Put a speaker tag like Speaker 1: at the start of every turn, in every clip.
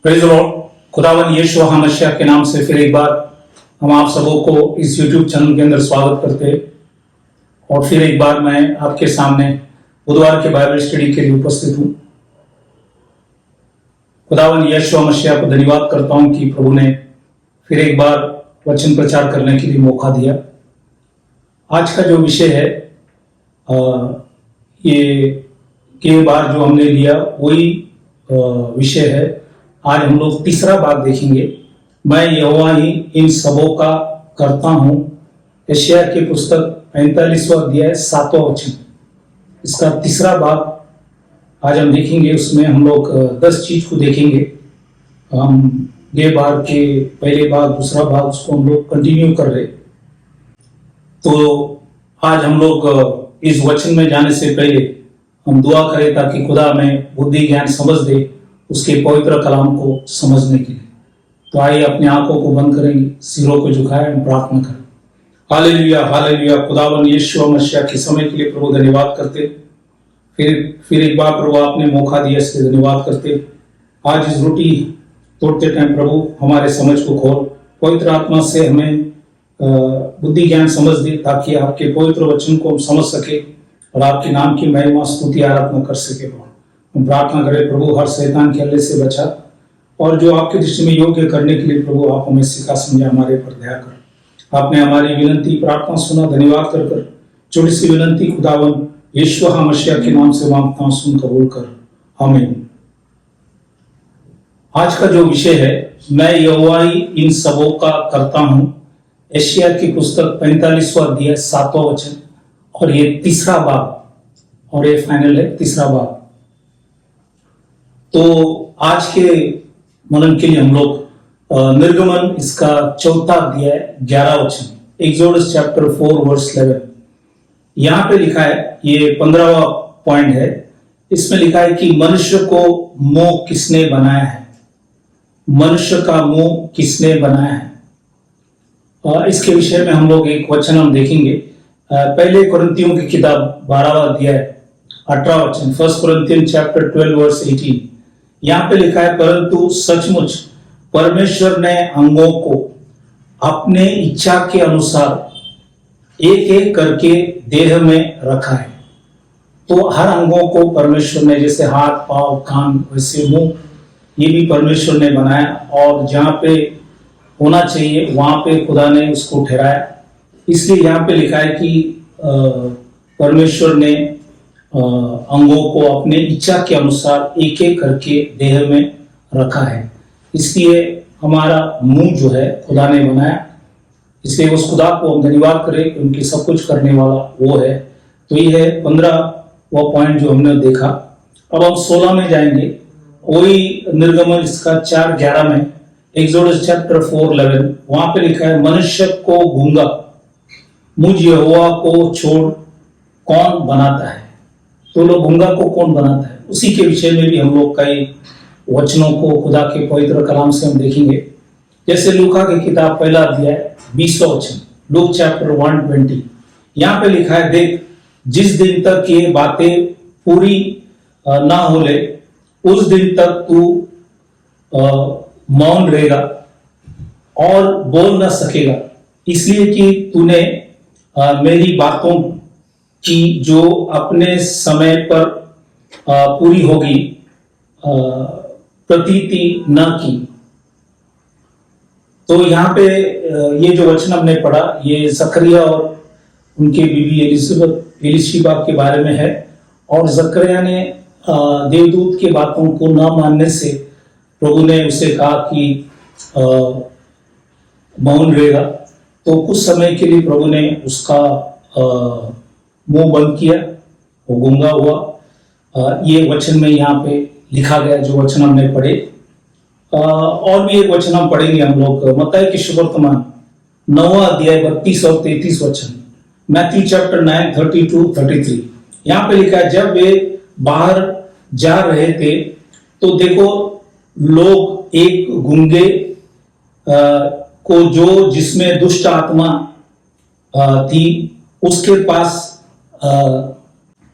Speaker 1: Praise the Lord. खुदावन यीशु मसीह के नाम से फिर एक बार हम आप सबों को इस YouTube चैनल के अंदर स्वागत करते हैं। और फिर एक बार मैं आपके सामने बुधवार के बाइबल स्टडी के लिए उपस्थित हूँ। खुदावन यीशु मसीह को धन्यवाद करता हूँ कि प्रभु ने फिर एक बार वचन प्रचार करने के लिए मौका दिया। आज का जो विषय है ये के बार जो हमने लिया वही विषय है। आज हम लोग तीसरा भाग देखेंगे। मैं यहोवा ही इन सबों का करता हूँ। यशायाह की पुस्तक 45वां अध्याय 7वां वचन, इसका तीसरा भाग आज हम देखेंगे। उसमें हम लोग 10 चीज को देखेंगे। हम ये बार के पहले भाग दूसरा भाग उसको हम लोग कंटिन्यू कर रहे। तो आज हम लोग इस वचन में जाने से पहले हम दुआ करें ताकि खुदा हमें बुद्धि ज्ञान समझ दे उसके पवित्र कलाम को समझने के लिए। तो आइए अपने आंखों को बंद करेंगे, सिरों को झुकाएं, हम प्रार्थना करें। Hallelujah hallelujah. खुदावन यीशु मसीह के समय के लिए प्रभु धन्यवाद करते। फिर एक बार प्रभु आपने मौका दिया, इसलिए धन्यवाद करते। आज इस रोटी तोड़ते टाइम प्रभु हमारे समझ को खोल, पवित्र आत्मा से हमें बुद्धि ज्ञान समझ दे ताकि आपके पवित्र वचन को हम समझ सके और आपके नाम की महिमा स्तुति आराधना कर सके। हम प्रार्थना करें प्रभु हर शैतान के हल्ले से बचा और जो आपकी दृष्टि में योग्य करने के लिए प्रभु आप हमें सिखा समझा, हमारे पर दया कर। आपने हमारी विनती प्रार्थना सुना, धन्यवाद कर छोटी सी विनती खुदावन यीशु मसीह के नाम से मांगता हूं, सुन कबूल कर, आमीन। आज का जो विषय है, मैं यहोवा ही इन सबों का करता हूं। यशायाह की पुस्तक 45वां अध्याय 7वां वचन और ये तीसरा भाग और ये फाइनल है तीसरा भाग। तो आज के मनन के लिए हम लोग निर्गमन इसका चौथा अध्याय 11 वचन, एक्सोडस चैप्टर 4 वर्स 11, यहां पे लिखा है, ये 15वां पॉइंट है। इसमें लिखा है कि मनुष्य को मुंह किसने बनाया है, मनुष्य का मुंह किसने बनाया है। इसके विषय में हम लोग एक वचन हम देखेंगे। पहले कुरिन्थियों की किताब 12वां अध्याय 18वां वचन, 1 कुरिन्थियन चैप्टर 12 वर्स 18, यहाँ पे लिखा है, परंतु सचमुच परमेश्वर ने अंगों को अपने इच्छा के अनुसार एक एक करके देह में रखा है। तो हर अंगों को परमेश्वर ने, जैसे हाथ पांव कान वैसे मुंह, ये भी परमेश्वर ने बनाया और जहाँ पे होना चाहिए वहां पे खुदा ने उसको ठहराया। इसलिए यहाँ पे लिखा है कि परमेश्वर ने अंगों को अपने इच्छा के अनुसार एक एक करके देह में रखा है। इसलिए हमारा मुंह जो है खुदा ने बनाया, इसलिए उस खुदा को हम धन्यवाद करें क्योंकि सब कुछ करने वाला वो है। तो ये है 15वां पॉइंट जो हमने देखा। अब हम 16 में जाएंगे, वही निर्गमन इसका 4:11 में, एक्सोडस चैप्टर 4:11, वहां पे लिखा है, मनुष्य को गूंगा मुझ यहोवा को छोड़ कौन बनाता है। तो लोग गूंगा को कौन बनाता है, उसी के विषय में भी हम लोग कई वचनों को खुदा के पवित्र कलाम से हम देखेंगे। जैसे लूका की किताब 1 अध्याय 20वां वचन, लूक चैप्टर 1:20, यहाँ पे लिखा है, देख जिस दिन तक ये बातें पूरी ना हो ले उस दिन तक तू मौन रहेगा और बोल ना सकेगा, इसलिए कि तूने मेरी बातों की जो अपने समय पर पूरी होगी प्रतीति न की। तो यहाँ पे ये जो वचन हमने पढ़ा, ये जकरिया और उनके बीवी एलिशिबा के बारे में है। और जकरिया ने देवदूत की बातों को न मानने से प्रभु ने उसे कहा कि मौन रहेगा। तो कुछ समय के लिए प्रभु ने उसका मुंह बंद किया, वो गूंगा हुआ। ये वचन में यहाँ पे लिखा गया जो वचन हमने पढ़े। और भी एक वचन हम पढ़ेंगे हम लोग, मत्ती की सुवर्तमान 9वां अध्याय 32 और 33 वचन, मैथ्यू चैप्टर 9 32-33। यहाँ पे लिखा है, जब वे बाहर जा रहे थे तो देखो लोग एक गूंगे को जो जिसमें दुष्ट आत्मा थी उसके पास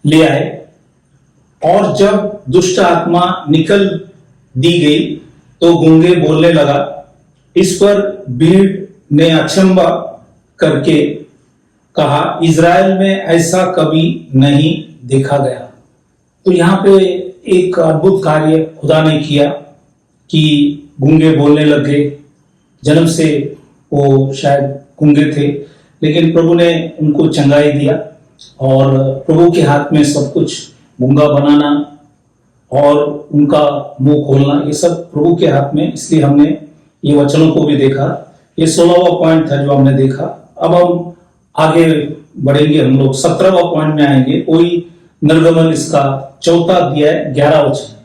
Speaker 1: ले आए और जब दुष्ट आत्मा निकल दी गई तो गूंगे बोलने लगा। इस पर भीड़ ने अचंभा करके कहा, इज़राइल में ऐसा कभी नहीं देखा गया। तो यहाँ पे एक अद्भुत कार्य खुदा ने किया कि गूंगे बोलने लगे। जन्म से वो शायद गूंगे थे, लेकिन प्रभु ने उनको चंगाई दिया और प्रभु के हाथ में सब कुछ, गूंगा बनाना और उनका मुंह खोलना, ये सब प्रभु के हाथ में। इसलिए हमने ये वचनों को भी देखा। ये 16वां पॉइंट था जो हमने देखा। अब हम आगे बढ़ेंगे, हम लोग 17वां पॉइंट में आएंगे। वही निर्गमन इसका 4 अध्याय 11 वचन,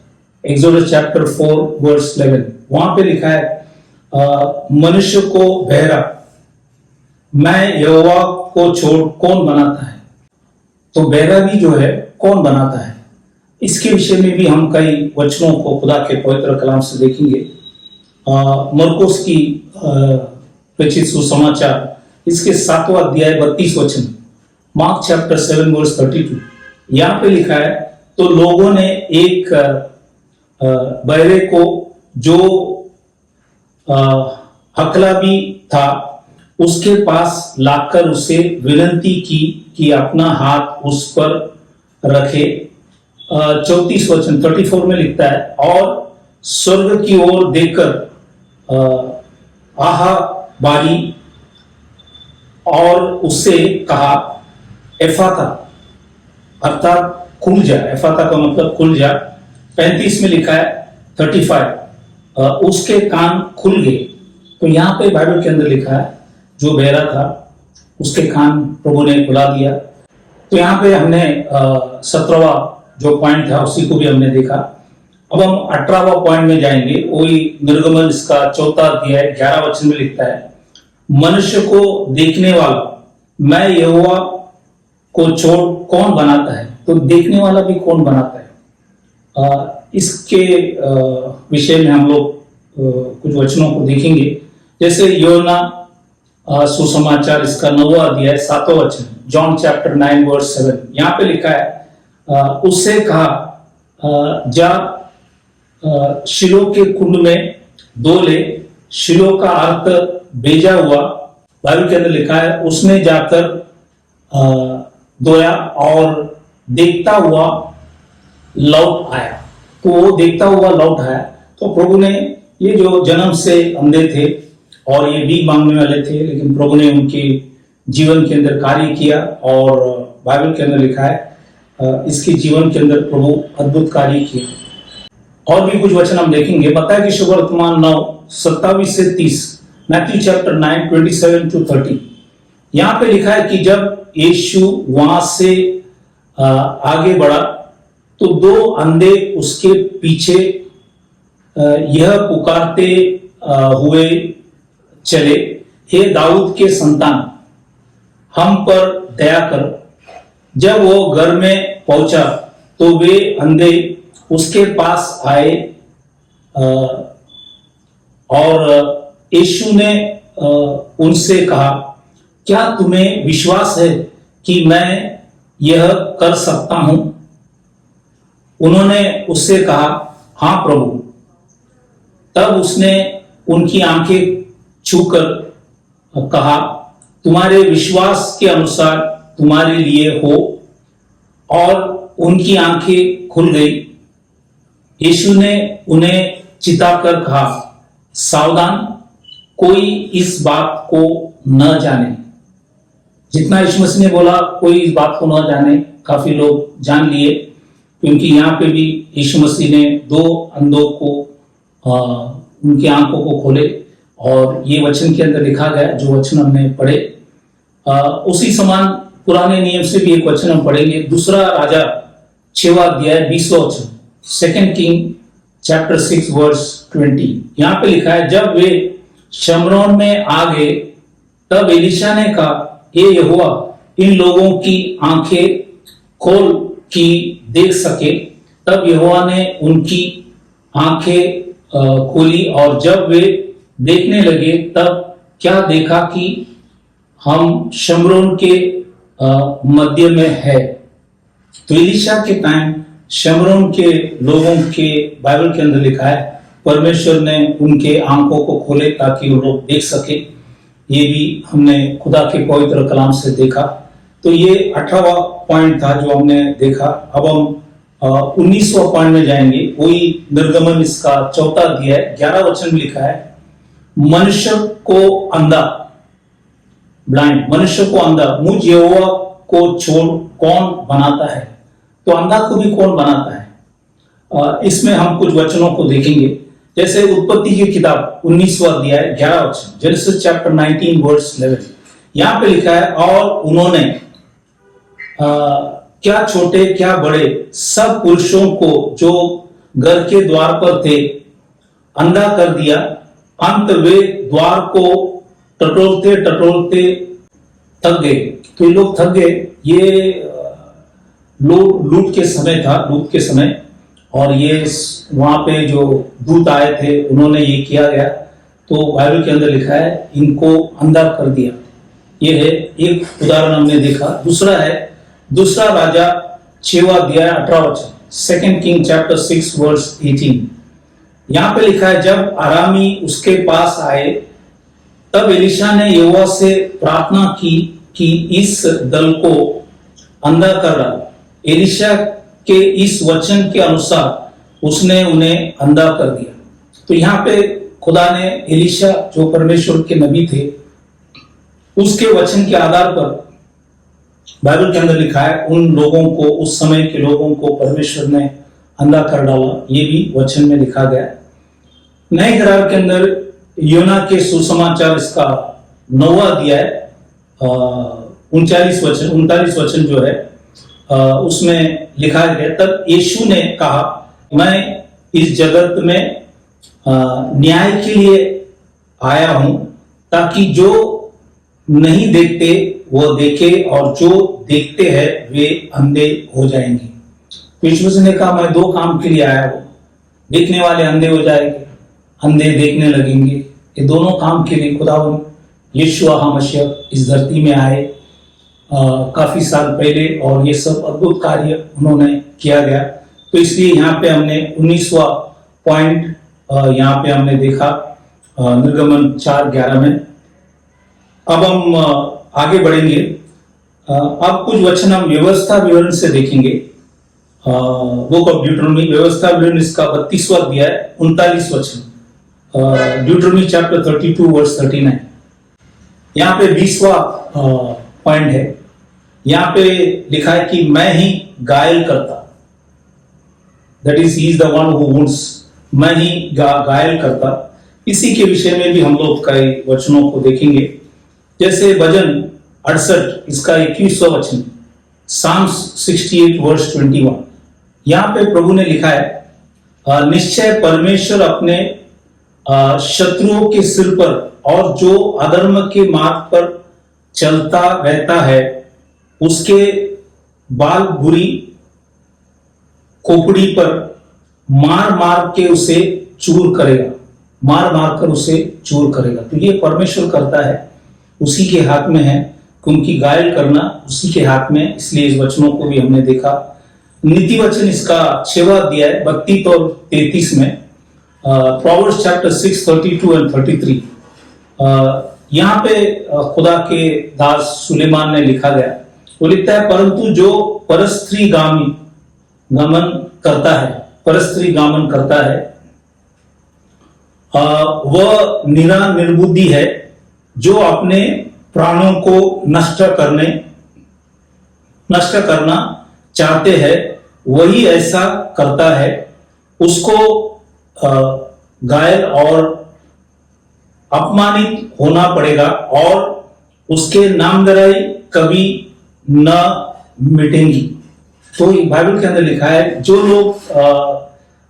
Speaker 1: एक्सोडस चैप्टर 4 वर्स 11। वहां पे लिखा है, मनुष्य को बहरा मैं यहोवा को छोड़ कौन बनाता है। तो बहरा भी जो है कौन बनाता है, इसके विषय में भी हम कई वचनों को खुदा के पवित्र कलाम से देखेंगे। मरकुस की रचित सुसमाचार इसके 7वां अध्याय 32 वचन, मार्क चैप्टर 7 वर्स 32। यहाँ पे लिखा है, तो लोगों ने एक बहरे को जो हकला भी था उसके पास लाकर उसे विनती की कि अपना हाथ उस पर रखे। 34 वचन 34 में लिखता है, और स्वर्ग की ओर देखकर आहा बारी और उससे कहा, एफाता अर्थात खुल जा। एफाता का मतलब खुल जा। 35 में लिखा है 35, उसके कान खुल गए। तो यहाँ पे बाइबल के अंदर लिखा है, जो बहरा था उसके कान प्रभु ने खुला दिया। तो यहाँ पे हमने 17वां जो पॉइंट था उसी को भी हमने देखा। अब हम 18वां पॉइंट में जाएंगे। वही निर्गमन इसका 4 अध्याय 11 वचन में लिखता है, मनुष्य को देखने वाला मैं यहोवा को छोड़ कौन बनाता है। तो देखने वाला भी कौन बनाता है, इसके विषय में हम लोग कुछ वचनों को देखेंगे। जैसे योना सुसमाचार इसका 9वां अध्याय 7वां वचन, जॉन चैप्टर 9 वर्स 7। यहाँ पे लिखा है, उससे कहा, जा शिलो के कुंड में दो ले। शिलो का अर्थ भेजा हुआ। बाइबल के अंदर लिखा है, उसने जाकर धोया और देखता हुआ लौट आया। तो वो देखता हुआ लौट आया। तो प्रभु ने, ये जो जन्म से अंधे थे और ये भीख मांगने वाले थे, लेकिन प्रभु ने उनके जीवन के अंदर कार्य किया। और बाइबल के अंदर लिखा है, इसके जीवन के अंदर प्रभु अद्भुत कार्य किया। और भी कुछ वचन हम देखेंगे। मत्ती की सुवर्तमान 9 27 से 30, मैथ्यू चैप्टर 9 27 to 30। यहाँ पे लिखा है कि जब यीशु वहां से आगे बढ़ा तो 2 अंधे उसके पीछे यह पुकारते हुए चले, हे दाऊद के संतान, हम पर दया कर। जब वो घर में पहुंचा तो वे अंधे उसके पास आए और यीशु ने उनसे कहा, क्या तुम्हें विश्वास है कि मैं यह कर सकता हूं? उन्होंने उससे कहा, हां प्रभु। तब उसने उनकी आंखें छूकर कहा, तुम्हारे विश्वास के अनुसार तुम्हारे लिए हो। और उनकी आंखें खुल गई। यीशु ने उन्हें चिताकर कहा, सावधान, कोई इस बात को न जाने। जितना यीशु मसीह ने बोला कोई इस बात को न जाने, काफी लोग जान लिए, क्योंकि यहाँ पे भी यीशु मसीह ने 2 अंधों को उनकी आंखों को खोले। और ये वचन के अंदर लिखा गया, जो वचन हमने पढ़े, उसी समान पुराने नियम से भी एक वचन हम पढ़ेंगे। दूसरा राजा 6वां अध्याय 20वां वचन, 2 किंग चैप्टर 6 वर्स 20। यहाँ पे लिखा है, जब वे शमरोन में आ गए तब एलीशा ने कहा, हे यहोवा, इन लोगों की आंखें खोल कि देख सके। तब यहोवा ने उनकी आंखें खोली और जब वे देखने लगे तब क्या देखा कि हम शमरोन के मध्य में है। तो एलीशा के टाइम शमरोन के लोगों के बाइबल के अंदर लिखा है परमेश्वर ने उनके आंखों को खोले ताकि वो लोग देख सके। ये भी हमने खुदा के पवित्र कलाम से देखा। तो ये 18वां पॉइंट था जो हमने देखा। अब हम 19वां पॉइंट में जाएंगे। वही निर्गमन इसका 4 अध्याय 11 वचन में लिखा है, मनुष्य को अंधा, ब्लाइंड, मनुष्य को अंधा मुझ यहोवा को छोड़ कौन बनाता है। तो अंधा को भी कौन बनाता है। इसमें हम कुछ वचनों को देखेंगे। जैसे उत्पत्ति की किताब 19वां अध्याय 11 वचन, जेनेसिस चैप्टर 19 वर्स 11, यहां पे लिखा है, और उन्होंने क्या छोटे क्या बड़े सब पुरुषों को जो घर के द्वार पर थे अंधा कर दिया। अंत वे द्वार को टटोलते टटोलते थक गए। तो ये लोग थक गए। ये लूट के समय था, लूट के समय, और ये वहां पे जो दूत आए थे उन्होंने ये किया गया। तो बाइबल के अंदर लिखा है इनको अंधा कर दिया। ये है एक उदाहरण हमने देखा। दूसरा है दूसरा राजा 6वां अध्याय 18 वचन, 2 किंग चैप्टर 6 वर्स 18। यहां पे लिखा है, जब आरामी उसके पास आए तब एलिशा ने यहोवा से प्रार्थना की कि इस दल को अंधा कर डाल। एलिशा के इस वचन के अनुसार उसने उन्हें अंधा कर दिया। तो यहाँ पे खुदा ने एलिशा जो परमेश्वर के नबी थे उसके वचन के आधार पर बाइबल के अंदर लिखा है उन लोगों को, उस समय के लोगों को परमेश्वर ने अंधा कर डाला। ये भी वचन में लिखा गया। नए करार के अंदर योना के सुसमाचार इसका 9वां अध्याय 39 वचन जो है उसमें लिखा गया, तब यीशु ने कहा, मैं इस जगत में न्याय के लिए आया हूं ताकि जो नहीं देखते वो देखे और जो देखते हैं वे अंधे हो जाएंगे। यीशु ने कहा, मैं 2 काम के लिए आया हूं, देखने वाले अंधे हो जाएंगे, अंधे देखने लगेंगे। ये दोनों काम के लिए खुदावंद यीशु मसीह इस धरती में आए काफी साल पहले, और ये सब अद्भुत कार्य उन्होंने किया गया। तो इसलिए यहाँ पे हमने 19वां पॉइंट यहाँ पे हमने देखा निर्गमन 4:11 में। अब हम आगे बढ़ेंगे। अब कुछ वचन हम व्यवस्था विवरण से देखेंगे। बुक ऑफ ड्यूटरोनॉमी, व्यवस्था विवरण इसका 32वां अध्याय 39 वचन, ड्यूटरोनॉमी चैप्टर 32 वर्स 39। यहाँ पे 20वां पॉइंट है। यहाँ पे लिखा है कि मैं ही घायल करता, that is he is the one who wounds, मैं ही घायल करता। इसी के विषय में भी हम लोग कई वचनों को देखेंगे। जैसे भजन 68 इसका 21वां वचन, साम्स 68 वर्स 21। यहाँ पे प्रभु ने लिखा है, निश्चय परमेश्वर अपने शत्रुओं के सिर पर और जो अधर्म के मार्ग पर चलता रहता है उसके बाल बुरी खोपड़ी पर मार मार के उसे चूर करेगा, मार मार कर उसे चूर करेगा। तो ये परमेश्वर करता है, उसी के हाथ में है, क्योंकि घायल करना उसी के हाथ में। इसलिए इस वचनों को भी हमने देखा। नीति वचन इसका 6वां अध्याय 32 और 33 में, प्रोवर्ब्स चैप्टर 6 32 एंड 33, यहाँ पे खुदा के दास सुलेमान ने लिखा गया। वो लिखता है, परंतु जो परस्त्री गमन करता है, परस्त्री गमन करता है वह निर्बुद्धि है, जो अपने प्राणों को नष्ट करना चाहते हैं वही ऐसा करता है। उसको घायल और अपमानित होना पड़ेगा और उसके नामधराई कभी न मिटेंगी। तो बाइबल के अंदर लिखा है, जो लोग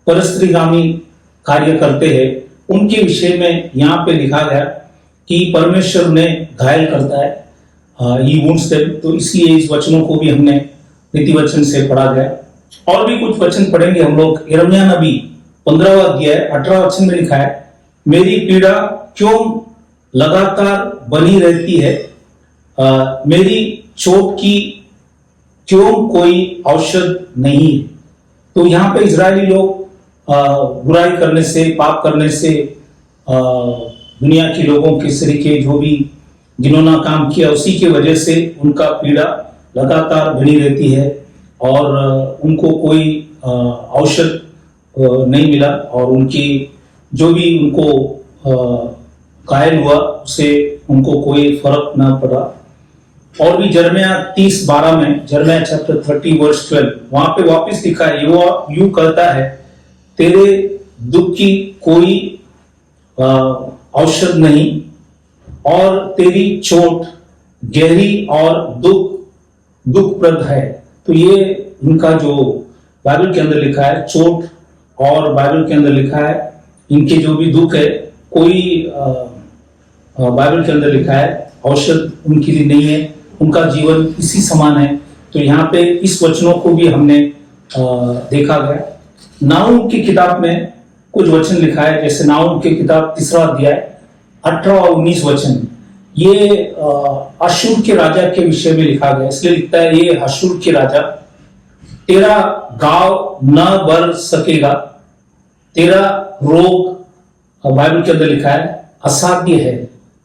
Speaker 1: परस्त्रीगामी कार्य करते हैं उनके विषय में यहाँ पे लिखा गया कि परमेश्वर उन्हें घायल करता है, ही वुंड्स देम। तो इसलिए इस वचनों को भी हमने नीति वचन से पढ़ा गया। और भी कुछ वचन पढ़ेंगे हम लोग। यिर्मयाह नबी 15वां अध्याय 18 वचन में लिखा है, मेरी पीड़ा क्यों लगातार बनी रहती है, मेरी चोट की क्यों कोई औषध नहीं। तो यहाँ पे इजरायली लोग बुराई करने से, पाप करने से, दुनिया के लोगों के तरीके जो भी जिन्होंने काम किया उसी की वजह से उनका पीड़ा लगातार बनी रहती है और उनको कोई औषध नहीं मिला और उनकी जो भी उनको घायल हुआ उससे उनको कोई फर्क ना पड़ा। और भी जर्मिया 30:12 में, जर्मिया चैप्टर 30 वर्स 12, वहां पे वापस लिखा है, वो यूं कहता है, तेरे दुख की कोई औषध नहीं और तेरी चोट गहरी और दुखप्रद है। तो ये उनका जो बाइबल के अंदर लिखा है चोट, और बाइबल के अंदर लिखा है इनके जो भी दुख है, कोई बाइबल के अंदर लिखा है औषध उनके लिए नहीं है, उनका जीवन इसी समान है। तो यहाँ पे इस वचनों को भी हमने देखा गया। नाऊम की किताब में कुछ वचन लिखा है, जैसे नाऊम की किताब 3 अध्याय 18 और 19 वचन, ये अशूर के राजा के विषय में लिखा गया। इसलिए लिखता है, ये अशूर के राजा, तेरा घाव न भर सकेगा, तेरा रोग, बाइबल के अंदर लिखा है असाध्य है,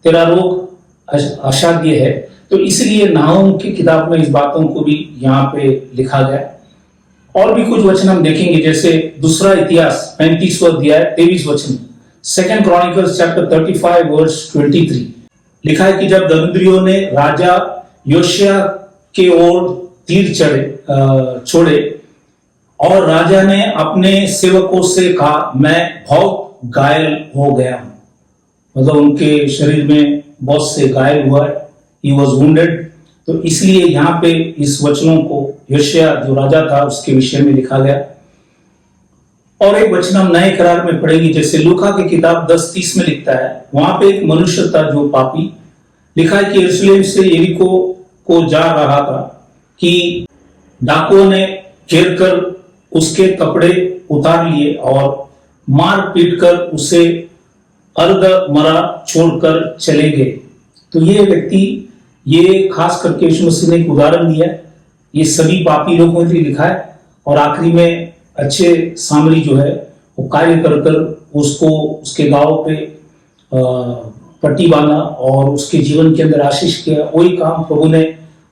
Speaker 1: तेरा रोग असाध्य है। तो इसलिए नाहूम की किताब में इस बातों को भी यहाँ पे लिखा गया। और भी कुछ वचन हम देखेंगे, जैसे दूसरा इतिहास 35वां अध्याय 23 वचन, 2 क्रॉनिकल्स चैप्टर 35 वर्स 23 लिखा है कि जब दरिद्रियों ने राजा योशिया के ओर तीर छोड़े और राजा ने अपने सेवकों से कहा, मैं बहुत घायल हो गया हूं, मतलब उनके शरीर में बहुत से घायल हुआ है, he was wounded। तो इसलिए यहाँ पे इस वचनों को योशिया जो राजा था उसके विषय में लिखा गया। और एक वचन हम नए करार में पढ़ेंगे, जैसे लूका की किताब 10:30 में लिखता है, वहां पे एक मनुष्य था जो पापी, लिखा है कि यरूशलेम से यरीको को जा रहा था कि डाकुओं ने घेर कर उसके कपड़े उतार लिए और मार पीट कर उसे अर्ध मरा छोड़कर चले गए। तो ये व्यक्ति, ये खास करके यीशु मसीह ने एक उदाहरण दिया है, ये सभी पापी लोगों के लिए लिखा है। और आखिरी में अच्छे सामरी जो है वो कार्य कर कर उसको उसके गांव पे पट्टी बांधा और उसके जीवन के अंदर आशीष किया। वही काम प्रभु ने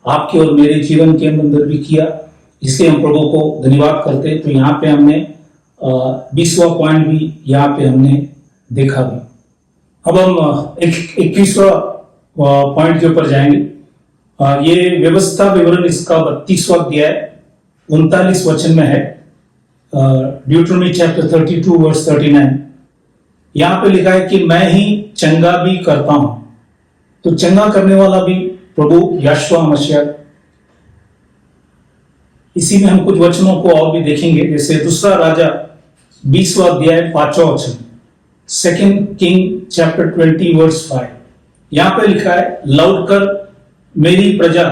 Speaker 1: आपके और मेरे जीवन के अंदर भी किया, इसलिए हम प्रभु को धन्यवाद करते हैं। तो यहाँ पे हमने 20वां पॉइंट भी यहाँ पे हमने देखा भी। अब हम 21वां पॉइंट के ऊपर जाएंगे। ये व्यवस्था विवरण इसका 32वां अध्याय 39 वचन में है, ड्यूटरॉनमी चैप्टर 32 वर्स 39। यहाँ पे लिखा है कि मैं ही चंगा भी करता हूं। तो चंगा करने वाला भी प्रभु यहोशू मसीह। इसी में हम कुछ वचनों को और भी देखेंगे, जैसे दूसरा राजा 20वां अध्याय 5वां वचन, 2 किंग चैप्टर 20 वर्स 5। यहां पे लिखा है, लौटकर मेरी प्रजा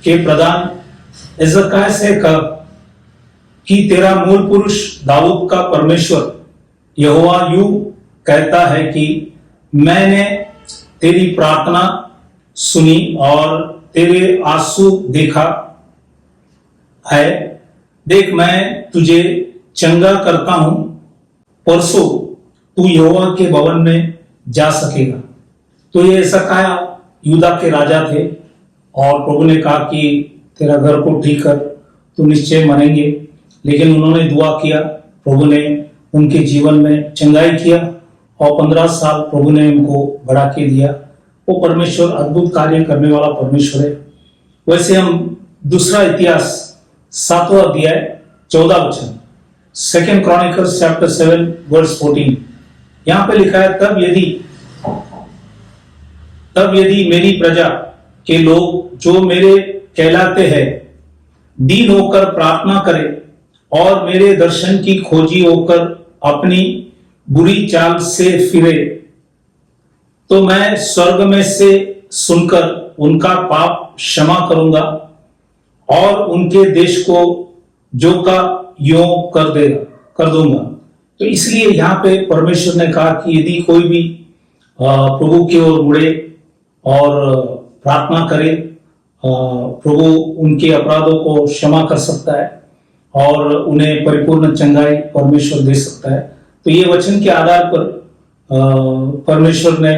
Speaker 1: के प्रधान हिजकिय्याह से कह कि तेरा मूल पुरुष दाऊद का परमेश्वर यहोवा यूं कहता है कि मैंने तेरी प्रार्थना सुनी और तेरे आंसू देखा है। देख, मैं तुझे चंगा करता हूं, परसों तू यहोवा के भवन में जा सकेगा। तो ये हिजकिय्याह यूदा के राजा थे और प्रभु ने कहा कि तेरा घर को ठीक कर, तू निश्चय मरेंगे। लेकिन उन्होंने दुआ किया, प्रभु ने उनके जीवन में चंगाई किया और 15 साल प्रभु ने उनको बढ़ा के दिया। वो परमेश्वर अद्भुत कार्य करने वाला परमेश्वर है। वैसे हम दूसरा इतिहास 7वां अध्याय 14 वचन, 2 क्रॉनिकल्स चैप्टर 7 वर्स 14, यहां पे लिखा है, तब यदि मेरी प्रजा के लोग जो मेरे कहलाते हैं दीन होकर प्रार्थना करें और मेरे दर्शन की खोजी होकर अपनी बुरी चाल से फिरे, तो मैं स्वर्ग में से सुनकर उनका पाप क्षमा करूंगा और उनके देश को जो का यों कर दूंगा। तो इसलिए यहाँ पे परमेश्वर ने कहा कि यदि कोई भी प्रभु की ओर मुड़े और प्रार्थना करे, प्रभु उनके अपराधों को क्षमा कर सकता है। और उन्हें परिपूर्ण चंगाई परमेश्वर दे सकता है। तो ये वचन के आधार पर परमेश्वर ने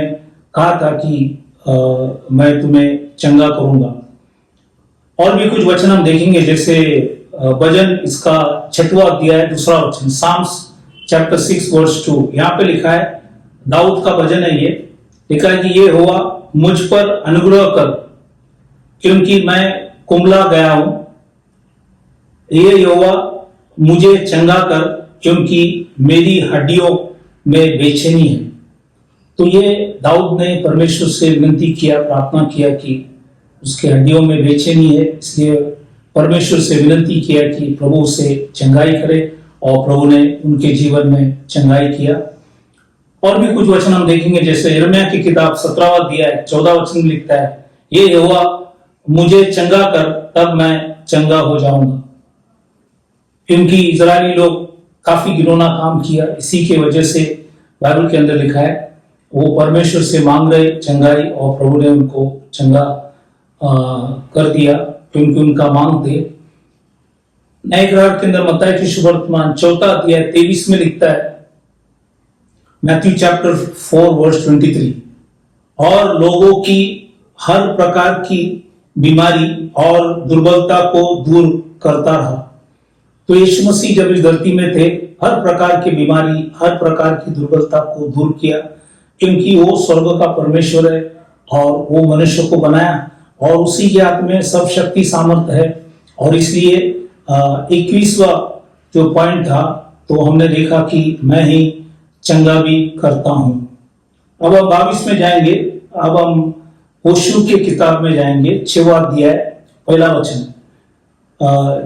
Speaker 1: कहा था कि मैं तुम्हें चंगा करूंगा। और भी कुछ वचन हम देखेंगे, जैसे भजन इसका 6वां अध्याय 2 वचन, साम्स चैप्टर 6 वर्स 2। यहाँ पे लिखा है, दाऊद का भजन है ये, लिखा है कि ये हुआ मुझ पर अनुग्रह कर क्योंकि मैं कुंबला गया हूं, ये यहोवा मुझे चंगा कर क्योंकि मेरी हड्डियों में बेचैनी है। तो ये दाऊद ने परमेश्वर से विनती किया, प्रार्थना किया कि उसके हड्डियों में बेचैनी है, इसलिए परमेश्वर से विनती किया कि प्रभु उसे चंगाई करे, और प्रभु ने उनके जीवन में चंगाई किया। और भी कुछ वचन हम देखेंगे, जैसे यिर्मयाह की किताब 17वां अध्याय 14 वचन में लिखता है, ये यहोवा मुझे चंगा कर तब मैं चंगा हो जाऊंगा। क्योंकि इजरायली लोग काफी घिनौना काम किया, इसी के वजह से बाइबल के अंदर लिखा है वो परमेश्वर से मांग रहे चंगाई, और प्रभु ने उनको चंगा कर दिया क्योंकि उनका मांग थे। नए करार के अंदर मत्ती की सुवर्तमान 4 अध्याय 23 में लिखता है, मैथ्यू चैप्टर 4 वर्स 23, और लोगों की हर प्रकार की बीमारी और दुर्बलता को दूर करता रहा। तो यीशु मसीह जब इस धरती में थे, हर प्रकार की बीमारी, हर प्रकार की दुर्बलता को दूर किया, क्योंकि वो स्वर्ग का परमेश्वर है और वो मनुष्य को बनाया, और उसी के हाथ में सब शक्ति सामर्थ्य है। और इसलिए 21वां जो पॉइंट था, तो हमने देखा कि मैं ही चंगा भी करता हूं। अब हम 22 में जाएंगे, अब हम होशू की किताब में जाएंगे, 6वां अध्याय 1 वचन,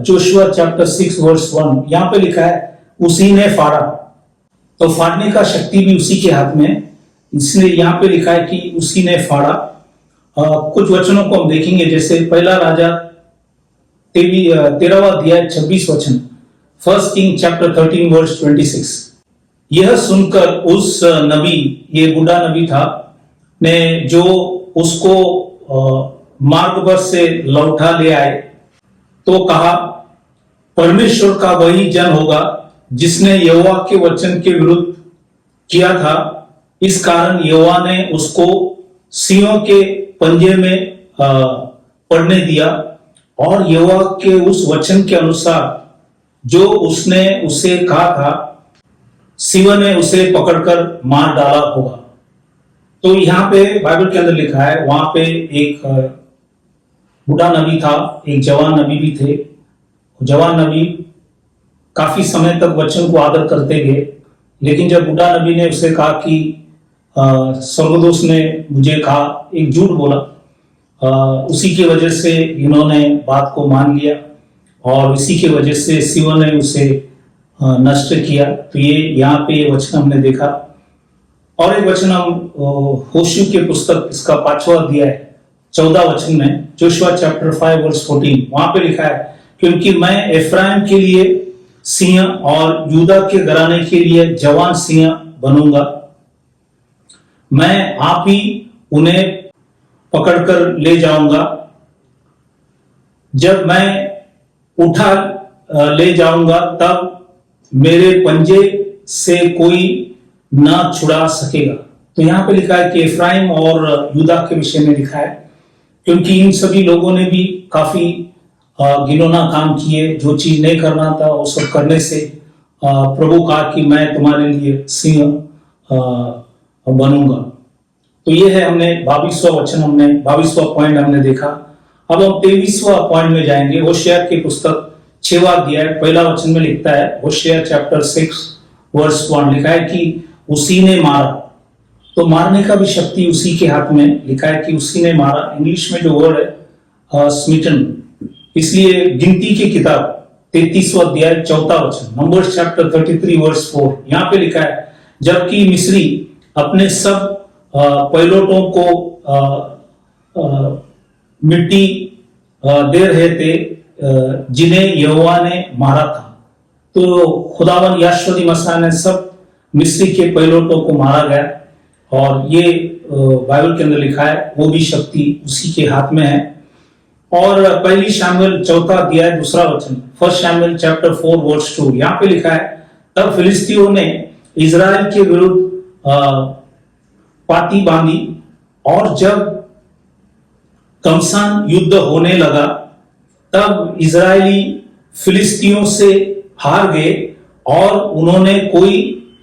Speaker 1: जोशुआ चैप्टर 6 वर्स 1। यहां पे लिखा है, उसी ने फाड़ा। तो फाड़ने का शक्ति भी उसी के हाथ में, इसलिए यहां पे लिखा है कि उसी ने फाड़ा। कुछ वचनों को हम देखेंगे, जैसे 1 राजा 13वां अध्याय 26 वचन, 1 किंग चैप्टर 13 वर्स 26। यह सुनकर उस नबी, ये बूढ़ा नबी था, ने जो उसको मार्ग पर से लौटा ले आए, तो कहा, परमेश्वर का वही जन होगा जिसने यहोवा के वचन के विरुद्ध किया था, इस कारण यहोवा ने उसको सिंहों के पंजे में पड़ने दिया, और यहोवा के उस वचन के अनुसार जो उसने उसे कहा था, सिंह ने उसे पकड़कर मार डाला होगा। तो यहाँ पे बाइबल के अंदर लिखा है, वहां पे एक बूढ़ा नबी था, एक जवान नबी भी थे। जवान नबी काफी समय तक वचन को आदर करते गए, लेकिन जब बूढ़ा नबी ने उसे कहा कि स्वर्गदूत ने मुझे कहा, एक झूठ बोला, उसी की वजह से इन्होंने बात को मान लिया, और इसी की वजह से सिंह ने उसे नष्ट किया। तो ये यहाँ पे ये वचन हमने देखा। और एक वचन हम होशू के पुस्तक, इसका 5वां अध्याय 14 वचन में, जोशुआ चैप्टर 5 वर्स 14, वहां पे लिखा है, क्योंकि मैं एफ्राइम के लिए सिंह और यूदा के घराने के लिए जवान सिंह बनूंगा, मैं आप ही उन्हें पकड़कर ले जाऊंगा, जब मैं उठा ले जाऊंगा तब मेरे पंजे से कोई ना छुड़ा सकेगा। तो यहां पे लिखा है कि एफ्राइम और यूदा के विषय में लिखा है, क्योंकि इन सभी लोगों ने भी काफी घिनौना काम किए, जो चीज नहीं करना था वो सब करने से प्रभु कहा कि मैं तुम्हारे लिए सिंह बनूंगा। तो ये है, हमने 22वां वचन, हमने 22वां पॉइंट हमने देखा। अब हम 23वां पॉइंट में जाएंगे। होशिया की पुस्तक 6वां अध्याय 1 वचन में लिखता है, होशिया चैप्टर 6 वर्स 1, लिखा है कि उसी ने मारा। तो मारने का भी शक्ति उसी के हाथ में, लिखा है कि उसी ने मारा। इंग्लिश में जो वर्ड है स्मिटन, इसलिए गिनती की किताब 33वां अध्याय 4 वचन, नंबर्स चैप्टर 33 वर्स 4, यहाँ पे लिखा है, जबकि मिस्री अपने सब पैलोटों को मिट्टी दे रहे थे जिन्हें यहोवा ने मारा था। तो खुदावन याशवदी मसीह ने सब मिस्री के पैलोटों को मारा गया, और ये बाइबल के अंदर लिखा है, वो भी शक्ति उसी के हाथ में है। और 1 शमूएल 4 अध्याय 2 वचन, फर्स्ट शैमुएल चैप्टर 4 वर्स 2, यहाँ पे लिखा है, तब फिलिस्तीयों ने इजराइल के विरुद्ध पाती बांधी, और जब घमासान युद्ध होने लगा तब इजरायली फिलिस्तीयों से हार गए और उन्होंने कोई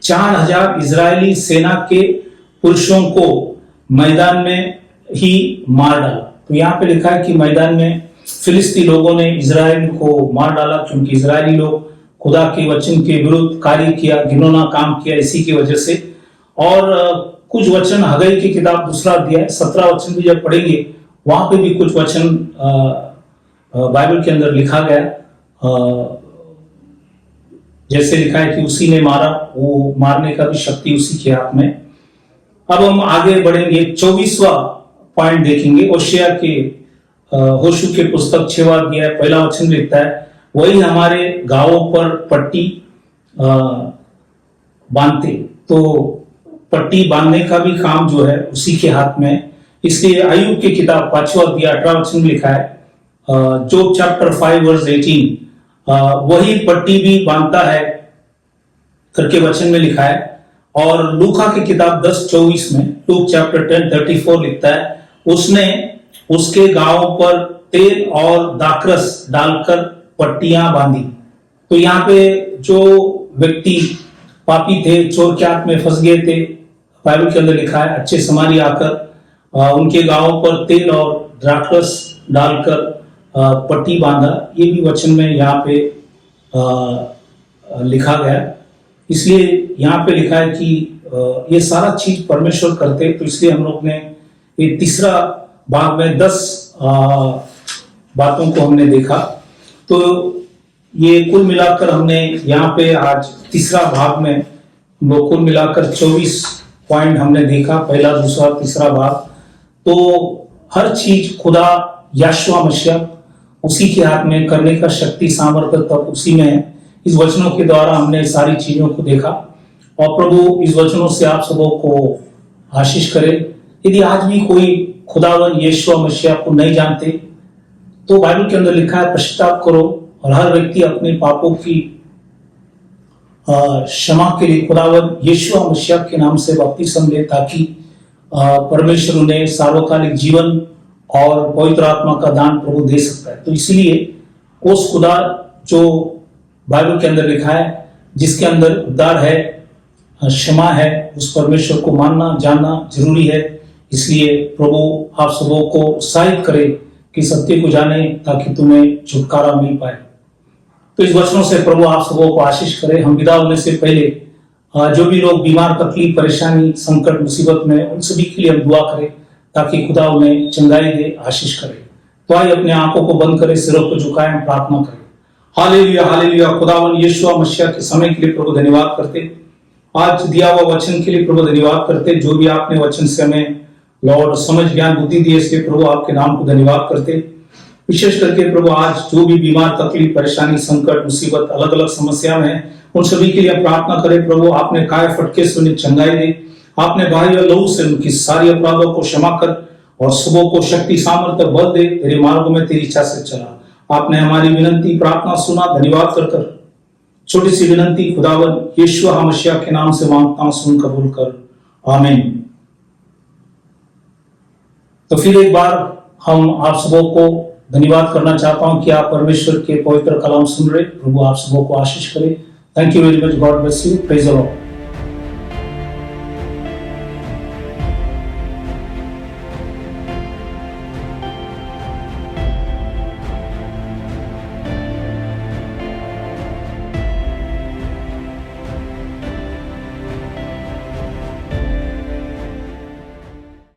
Speaker 1: 4000 इजरायली सेना के पुरुषों को मैदान में ही मार डाला। तो यहाँ पे लिखा है कि मैदान में फिलिस्ती लोगों ने इजराइल को मार डाला, क्योंकि इजरायली लोग खुदा के वचन के विरुद्ध कार्य किया, घिनौना काम किया, इसी की वजह से। और कुछ वचन हगई की किताब 2 अध्याय 17 वचन भी जब पढ़ेंगे, वहां पे भी कुछ वचन बाइबल के अंदर लिखा गया। जैसे लिखा है कि उसी ने मारा, वो मारने का भी शक्ति उसी के हाथ में। अब हम आगे बढ़ेंगे, 24वां पॉइंट देखेंगे। होशिया के होशू के पुस्तक 6वां अध्याय 1 वचन लिखता है, वही हमारे गांवों पर पट्टी बांधते। तो पट्टी बांधने का भी काम जो है उसी के हाथ में। इसलिए अय्यूब की किताब 5वां अध्याय 18 वचन में लिखा है, जोब चैप्टर 5 वर्स 18, वही पट्टी भी बांधता है करके वचन में लिखा है। और लूका की किताब 10:24 में, लूक चैप्टर 10:34 लिखता है, उसने उसके गांवों पर तेल और दाखरस डालकर पट्टियां बांधी। तो यहाँ पे जो व्यक्ति पापी थे, चोर के हाथ में फंस गए थे, बाइबल के अंदर लिखा है, अच्छे समारी आकर उनके गांवों पर तेल और दाखरस डालकर पट्टी बांधा। ये भी वचन में यहाँ पे लिखा गया। इसलिए यहाँ पे लिखा है कि ये सारा चीज परमेश्वर करते। तो इसलिए हम लोग ने ये तीसरा भाग में 10 बातों को हमने देखा। तो ये कुल मिलाकर हमने यहाँ पे आज तीसरा भाग में वो कुल मिलाकर 24 पॉइंट हमने देखा, पहला, दूसरा, तीसरा भाग। तो हर चीज खुदा यहोशू मसीह उसी के हाथ में, करने का शक्ति सामर्थ्य तब उसी में है। इस वचनों के द्वारा हमने सारी चीजों को देखा, और प्रभु इस वचनों से आप सबों को आशीष करे। यदि आज भी कोई खुदावन यहोशू मसीह को नहीं जानते, तो बाइबल के अंदर लिखा है, पश्चाताप करो और हर व्यक्ति अपने पापों की क्षमा के लिए खुदावन यहोशू मसीह के नाम से बपतिस्म ले, ताकि परमेश्वर उन्हें सार्वकालिक जीवन और पवित्र आत्मा का दान प्रभु दे सकता है। तो इसीलिए उस खुदा जो बाइबल के अंदर लिखा है, जिसके अंदर उद्धार है, क्षमा है, उस परमेश्वर को मानना जानना जरूरी है। इसलिए प्रभु आप सबों को उत्साहित करे कि सत्य को जाने, ताकि तुम्हें छुटकारा मिल पाए। तो इस वचनों से प्रभु आप सबों को आशीष करे। हम विदा होने से पहले जो भी लोग बीमार, तकलीफ, परेशानी, संकट, मुसीबत में, उन सभी के लिए हम दुआ करें, ताकि खुदा उन्हें चंगाई दे, आशीष करे। तो आइए अपने आंखों को बंद करें, सिरों को झुकाएं, प्रार्थना करें। Hallelujah, hallelujah. खुदावन यहोशू मसीह के समय के लिए प्रभु धन्यवाद करते, आज दिया हुआ वचन के लिए प्रभु धन्यवाद करते। जो भी आपने वचन से हमें लॉर्ड समझ, ज्ञान, बुद्धि दी, इसलिए प्रभु आपके नाम को धन्यवाद करते। विशेष करके प्रभु आज जो भी बीमार, तकलीफ, परेशानी, संकट, मुसीबत, अलग अलग समस्या में है, उन सभी के लिए प्रार्थना करें। प्रभु आपने काय फटके से उन्हें चंगाई दे, आपने भाई और लहू से उनकी सारी अपराधों को क्षमा कर और सबों को शक्ति, सामर्थ्य, बल दे। तेरे मार्गों में तेरी इच्छा से चला। आपने हमारी विनती, प्रार्थना सुना, धन्यवाद कर छोटी सी विनती खुदावन यहोशू मसीह के नाम से मांगता हूं, सुन कबूल कर, आमीन। तो फिर एक बार हम आप सबों को धन्यवाद करना चाहता हूं कि आप परमेश्वर के पवित्र कलाम सुन रहे। प्रभु आप सबों को आशीष करे। Thank you very much. God bless you. Praise the Lord.